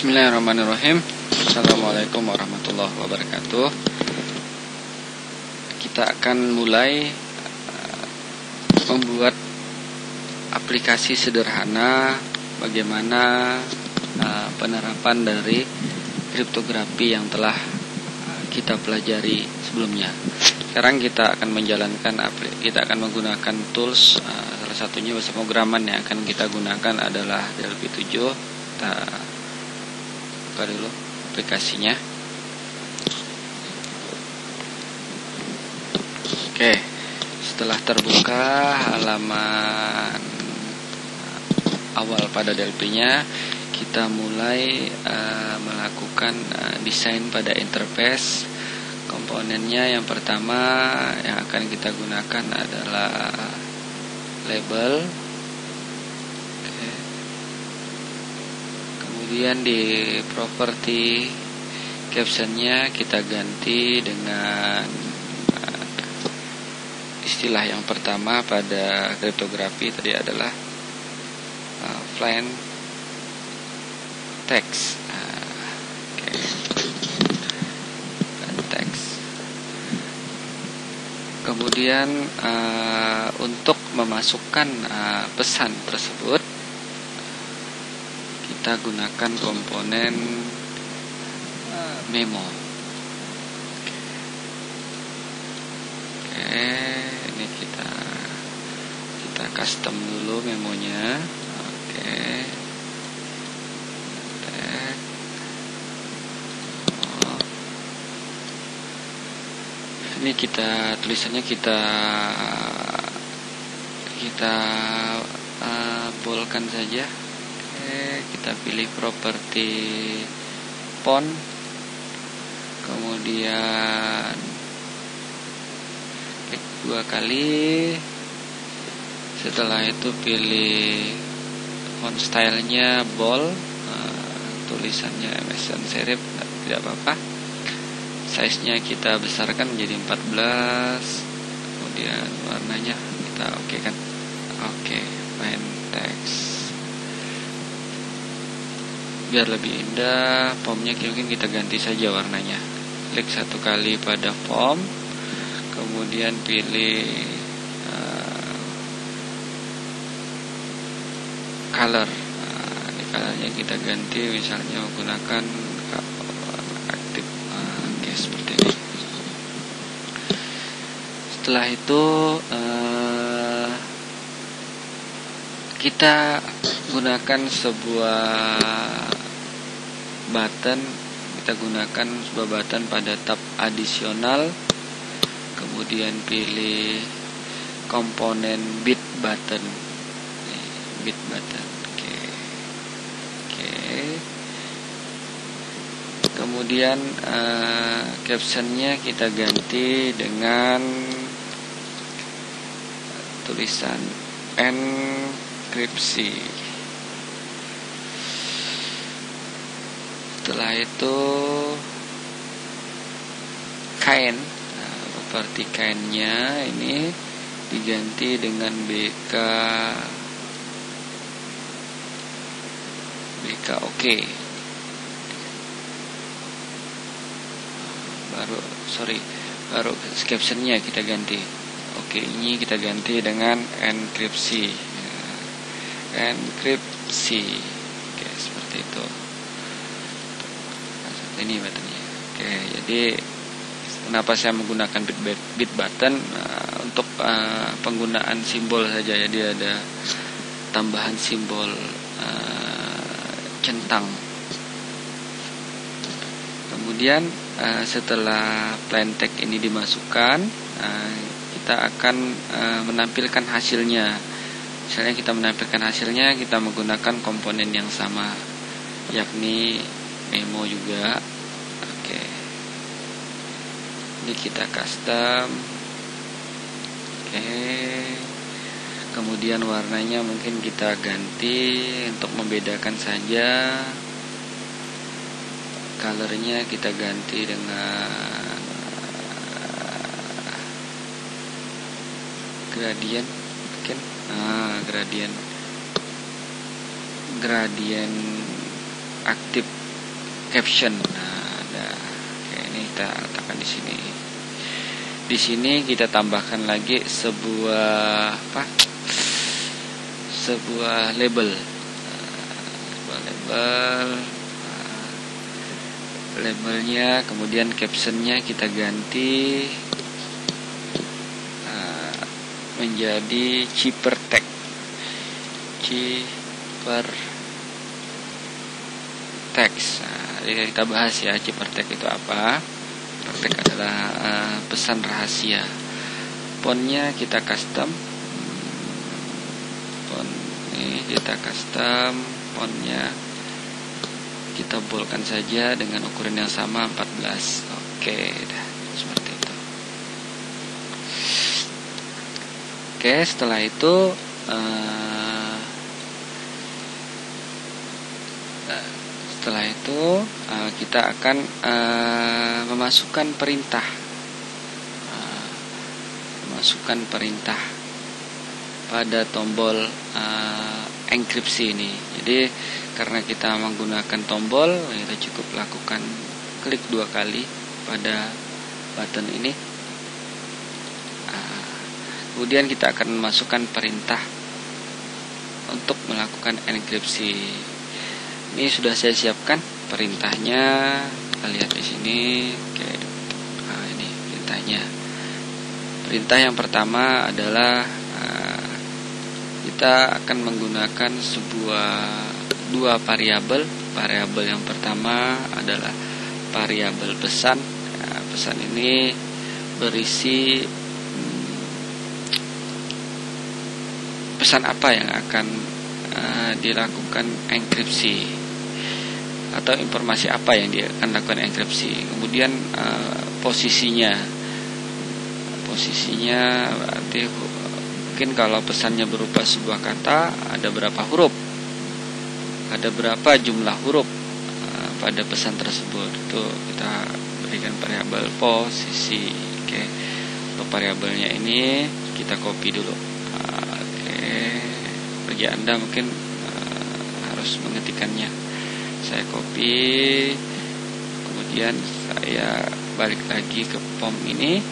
Bismillahirrahmanirrahim. Assalamualaikum warahmatullahi wabarakatuh. Kita akan mulai membuat aplikasi sederhana bagaimana penerapan dari kriptografi yang telah kita pelajari sebelumnya. Sekarang kita akan menggunakan tools, salah satunya bahasa pemrograman yang akan kita gunakan adalah Delphi 7. Kita buka dulu aplikasinya. Oke, setelah terbuka halaman awal pada Delphi-nya, kita mulai melakukan desain pada interface. Komponennya yang pertama yang akan kita gunakan adalah label. Kemudian di properti captionnya kita ganti dengan istilah yang pertama pada kriptografi tadi adalah plain text. Plain text. Kemudian untuk memasukkan pesan tersebut kita gunakan komponen memo. Oke, ini kita custom dulu memonya. Oke. Ini tulisannya kita boldkan saja. Kita pilih properti font, kemudian klik 2 kali. Setelah itu pilih font stylenya bold, tulisannya MS Sans serif tidak apa-apa. Size-nya kita besarkan menjadi 14. Kemudian warnanya kita oke kan? Oke, plain text. Biar lebih indah, fontnya mungkin kita ganti saja warnanya. Klik 1 kali pada font, kemudian pilih color. Di colornya kita ganti, misalnya menggunakan aktif. Oke, seperti ini. Setelah itu kita gunakan sebuah button. Kita gunakan sebuah button pada tab adisional, kemudian pilih komponen bit button. Bit button. Oke. Kemudian captionnya kita ganti dengan tulisan enkripsi. Setelah itu kain, properti kainnya ini diganti dengan BK oke. Baru captionnya kita ganti. Oke, ini kita ganti dengan enkripsi. Oke, seperti itu. Ini buttonnya. Oke, jadi kenapa saya menggunakan bit button? Untuk penggunaan simbol saja. Jadi ada tambahan simbol centang. Kemudian setelah plain text ini dimasukkan, kita akan menampilkan hasilnya. Misalnya kita menampilkan hasilnya, kita menggunakan komponen yang sama, yakni memo juga. Oke. Ini kita custom. Oke. Kemudian warnanya mungkin kita ganti untuk membedakan saja. Colornya kita ganti dengan gradient mungkin. Gradient aktif caption. Nah, ada. Oke, ini kita letakkan di sini. Di sini kita tambahkan lagi sebuah label. Labelnya, kemudian captionnya kita ganti menjadi cheaper text. Nah, kita bahas ya, cheaper text itu apa. Cheaper text adalah pesan rahasia. Fontnya kita custom. Fontnya kita boldkan saja dengan ukuran yang sama 14. Oke, seperti itu. Oke, setelah itu kita akan memasukkan perintah. Pada tombol enkripsi ini. Jadi karena kita menggunakan tombol, kita cukup lakukan klik 2 kali pada button ini. Kemudian kita akan memasukkan perintah untuk melakukan enkripsi. Ini sudah saya siapkan perintahnya. Kita lihat di sini. Oke. Ini perintahnya. Perintah yang pertama adalah kita akan menggunakan dua variabel. Variabel yang pertama adalah variabel pesan. Pesan ini berisi pesan apa yang akan dilakukan enkripsi, atau informasi apa yang dia akan lakukan enkripsi. Kemudian posisinya berarti mungkin kalau pesannya berupa sebuah kata, ada berapa huruf, ada berapa jumlah huruf pada pesan tersebut. Itu kita berikan variabel posisi. Oke. Untuk variabelnya ini kita copy dulu. Bagi Anda mungkin harus mengetikkannya. Saya copy, kemudian saya balik lagi ke form ini.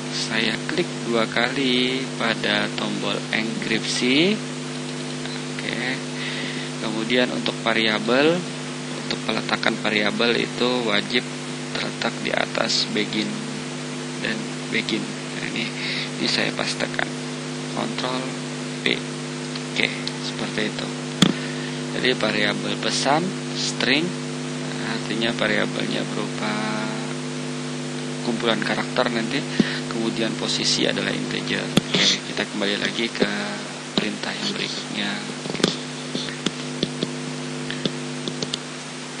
Saya klik 2 kali pada tombol enkripsi. Oke. Kemudian untuk variabel, untuk peletakan variabel itu wajib terletak di atas begin dan begin. Nah, ini saya pastekan. Ctrl B. Oke, seperti itu. Jadi variabel pesan string, artinya variabelnya berupa kumpulan karakter nanti. Kemudian posisi adalah integer. Oke, kita kembali lagi ke perintah yang berikutnya.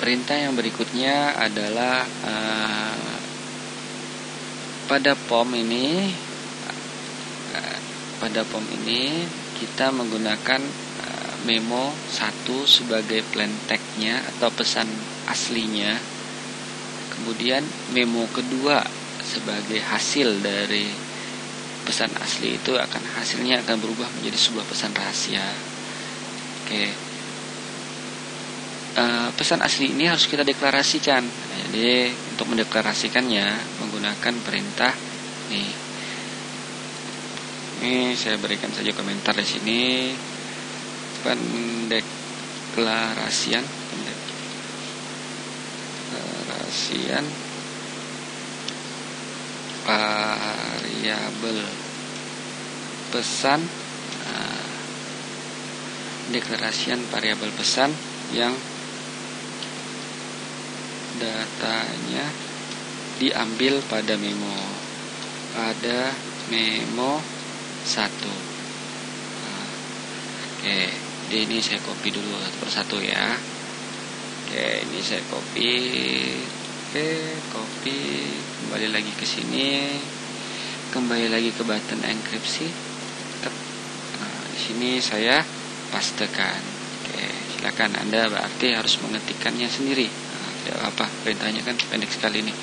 Perintah yang berikutnya adalah pada form ini kita menggunakan memo 1 sebagai plain text-nya atau pesan aslinya. Kemudian memo kedua sebagai hasil dari pesan asli itu hasilnya akan berubah menjadi sebuah pesan rahasia. Oke. Pesan asli ini harus kita deklarasikan. Jadi untuk mendeklarasikannya menggunakan perintah nih. Ini saya berikan saja komentar di sini. Pendeklarasian variabel pesan. Deklarasian variabel pesan yang datanya diambil pada memo 1. Oke, ini saya copy dulu satu persatu ya. Oke, ini saya copy. Oke, copy. Kembali lagi ke sini. Kembali lagi ke button enkripsi. Di sini saya pastekan. Oke, silakan Anda berarti harus mengetikkannya sendiri. Tidak apa, perintahnya kan pendek sekali nih.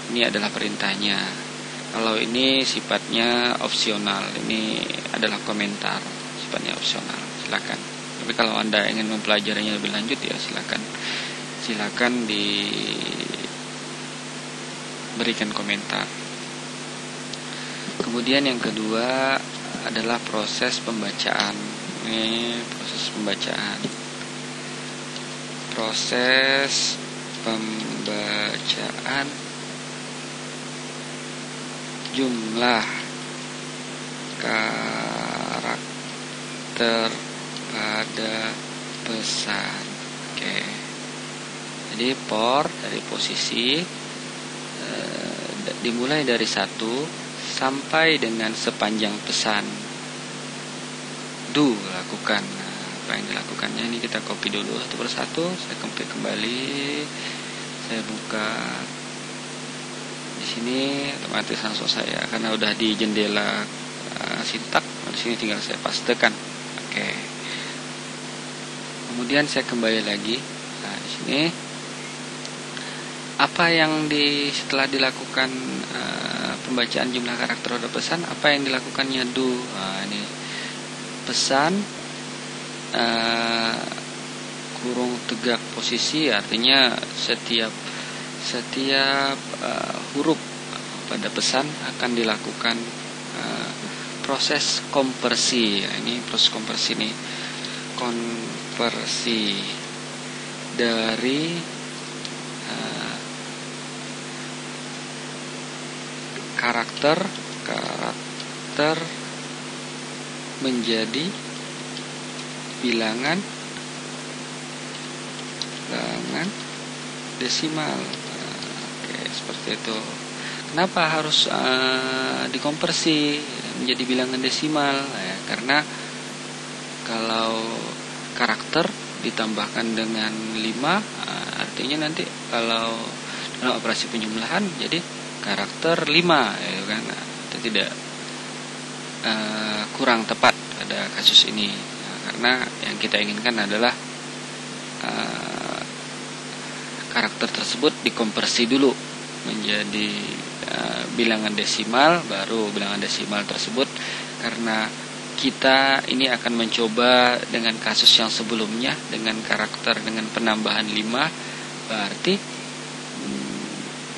Ini adalah perintahnya. Kalau ini sifatnya opsional, ini adalah komentar, sifatnya opsional. Silakan. Tapi kalau Anda ingin mempelajarinya lebih lanjut ya silakan silakan diberikan komentar. Kemudian yang kedua adalah proses pembacaan. Ini proses pembacaan jumlah karakter pada pesan. Oke. Jadi dari posisi dimulai dari 1 sampai dengan sepanjang pesan. Lakukan. Apa yang dilakukannya ini kita copy dulu satu persatu. Saya copy kembali. Saya buka di sini, otomatis langsung saya karena udah di jendela sintak. Di sini tinggal saya pastekan. Oke. Kemudian saya kembali lagi. Nah, di sini apa yang setelah dilakukan pembacaan jumlah karakter pada pesan, apa yang dilakukannya ini pesan kurung tegak posisi, artinya setiap huruf pada pesan akan dilakukan proses konversi. Ini proses konversi nih, konversi dari karakter menjadi bilangan desimal. Oke, seperti itu. Kenapa harus dikonversi menjadi bilangan desimal? Karena kalau karakter ditambahkan dengan 5, artinya nanti kalau dalam operasi penjumlahan jadi karakter 5, ya kan? Itu tidak kurang tepat pada kasus ini, karena yang kita inginkan adalah karakter tersebut dikonversi dulu menjadi bilangan desimal, baru bilangan desimal tersebut, karena kita ini akan mencoba dengan kasus yang sebelumnya dengan karakter dengan penambahan 5, berarti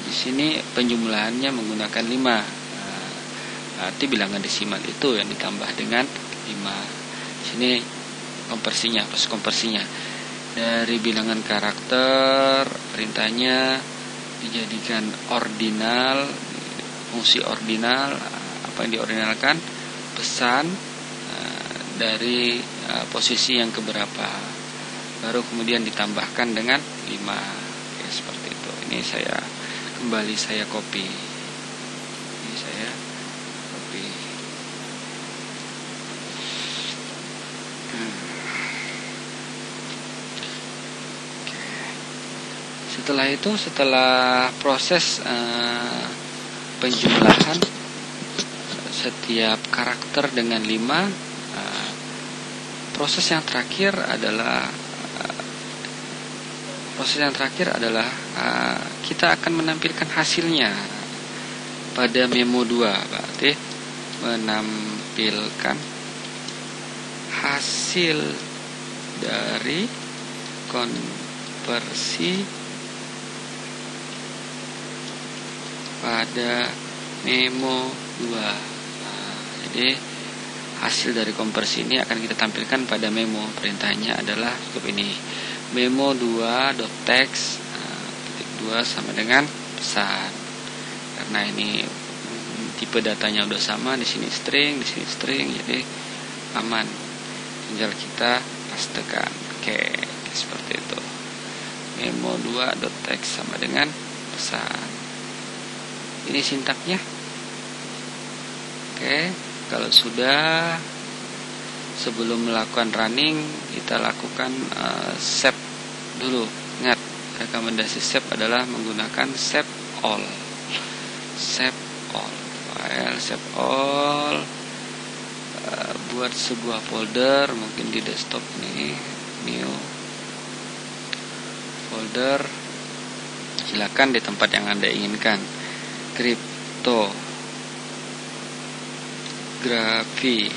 di sini penjumlahannya menggunakan 5. Arti bilangan desimal itu yang ditambah dengan 5. Di sini konversinya, proses konversinya dari bilangan karakter, perintahnya dijadikan ordinal, fungsi ordinal. Apa yang diordinalkan? Pesan dari posisi yang keberapa, baru kemudian ditambahkan dengan 5. Oke, seperti itu. Ini saya copy. Ini saya copy. Setelah proses penjumlahan setiap karakter dengan 5, proses yang terakhir adalah kita akan menampilkan hasilnya pada memo 2. Berarti menampilkan hasil dari konversi pada memo 2. Jadi hasil dari konversi ini akan kita tampilkan pada memo. Perintahnya adalah cukup ini, memo 2.text titik 2 sama dengan pesan. Karena ini tipe datanya udah sama, di sini string, jadi aman. Tinggal kita pastekan. Oke, seperti itu. Memo 2.text sama dengan pesan. Ini sintaknya. Oke, kalau sudah, sebelum melakukan running kita lakukan save dulu. Ingat, rekomendasi save adalah menggunakan save all. File save all, buat sebuah folder, mungkin di desktop nih, new folder, silakan di tempat yang Anda inginkan. Kriptografi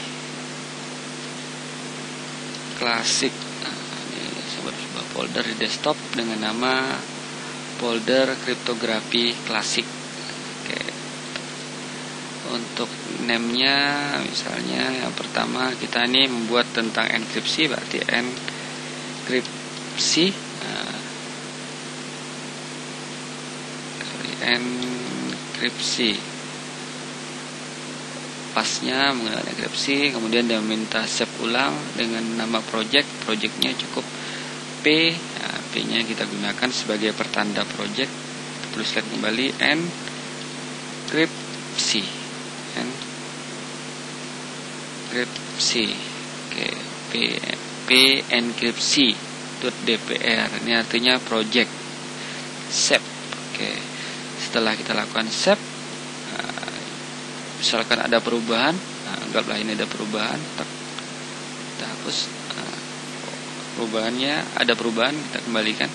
klasik. Ini sebuah folder di desktop dengan nama folder kriptografi klasik. Oke. Untuk name-nya misalnya yang pertama kita ini membuat tentang enkripsi, berarti enkripsi. Enkripsi. Pasnya menggunakan enkripsi, kemudian dia minta save ulang dengan nama projectnya cukup P. P-nya kita gunakan sebagai pertanda project. Tuliskan kembali enkripsi. Oke, P enkripsi.dpr. Ini artinya project. Save. Oke. Setelah kita lakukan save, misalkan ada perubahan, anggaplah ini ada perubahan, kita hapus. Ada perubahan, kita kembalikan.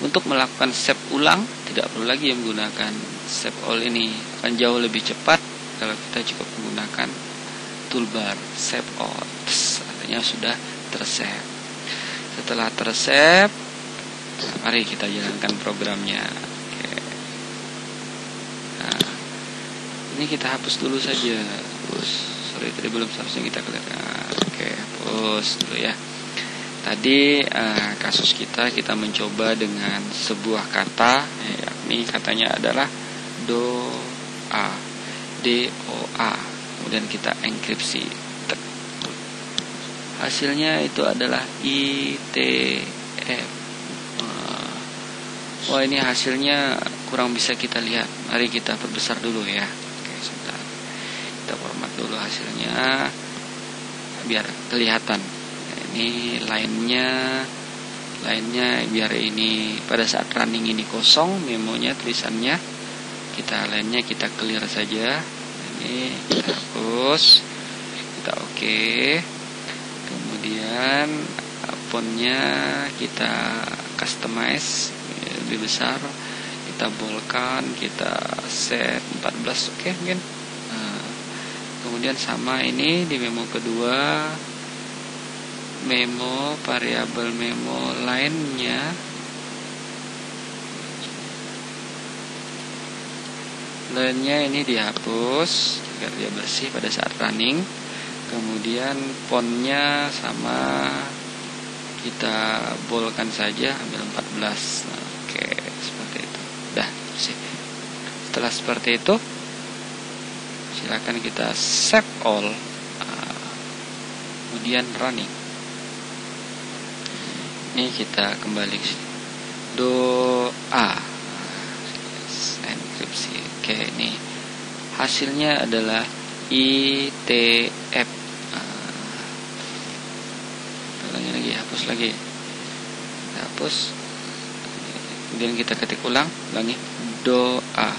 Untuk melakukan save ulang, tidak perlu lagi menggunakan save all ini, akan jauh lebih cepat kalau kita cukup menggunakan toolbar save all. Artinya sudah tersave. Setelah tersave, mari kita jalankan programnya. Ini kita hapus dulu saja. Sorry, tadi belum seharusnya kita kelihatan. Oke, hapus dulu ya. Tadi kasus kita mencoba dengan sebuah kata, yakni katanya adalah doa, DOA. Kemudian kita enkripsi. Hasilnya itu adalah ITF. Wah, ini hasilnya kurang bisa kita lihat. Mari kita perbesar dulu ya. Sebentar, kita format dulu hasilnya biar kelihatan. Ini lainnya biar ini pada saat running ini kosong, memonya tulisannya lainnya kita clear saja. Ini kita hapus, kita oke. Kemudian fontnya kita customize lebih besar, kita boldkan, kita set 14, oke mungkin. Kemudian sama ini di memo kedua, variabel memo lainnya ini dihapus agar dia bersih pada saat running. Kemudian fontnya sama, kita boldkan saja, ambil 14. Oke, seperti itu. Dah, sih. Setelah seperti itu, silakan kita save all, kemudian running. Ini kita kembali ke sini. Doa, enkripsi. Oke, ini hasilnya adalah ITF. Ulangi lagi, hapus lagi. Kita hapus. Kemudian kita ketik ulangi doa.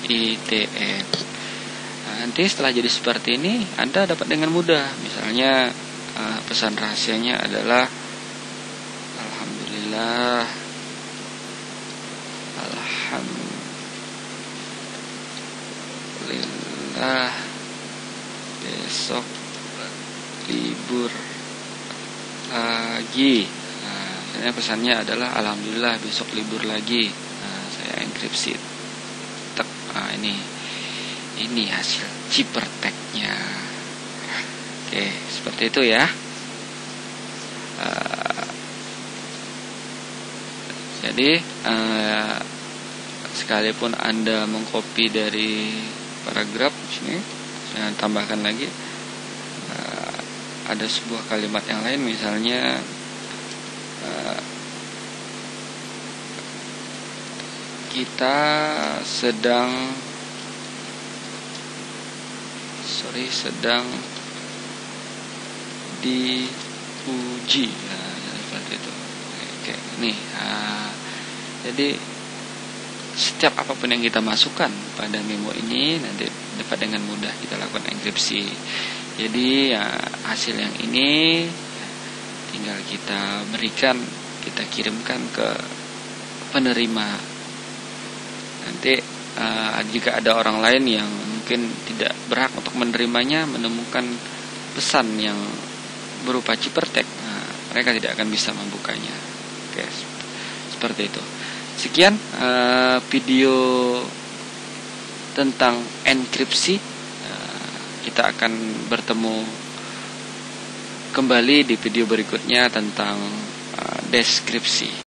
ITF. Nanti setelah jadi seperti ini, Anda dapat dengan mudah. Misalnya pesan rahasianya adalah Alhamdulillah besok libur lagi. Pesannya adalah Alhamdulillah besok libur lagi. Saya enkripsi. Ini hasil Cipertek-nya. Oke, seperti itu ya. Jadi sekalipun Anda mengcopy dari paragraf sini, saya tambahkan lagi ada sebuah kalimat yang lain, misalnya kita sedang diuji. Seperti itu. Oke, nih. Jadi setiap apapun yang kita masukkan pada memo ini nanti dapat dengan mudah kita lakukan enkripsi. Jadi hasil yang ini tinggal kita berikan, kita kirimkan ke penerima. Nanti jika ada orang lain yang mungkin tidak berhak untuk menerimanya, menemukan pesan yang berupa Cipertek, mereka tidak akan bisa membukanya. Oke, seperti itu. Sekian video tentang enkripsi. Kita akan bertemu kembali di video berikutnya tentang deskripsi.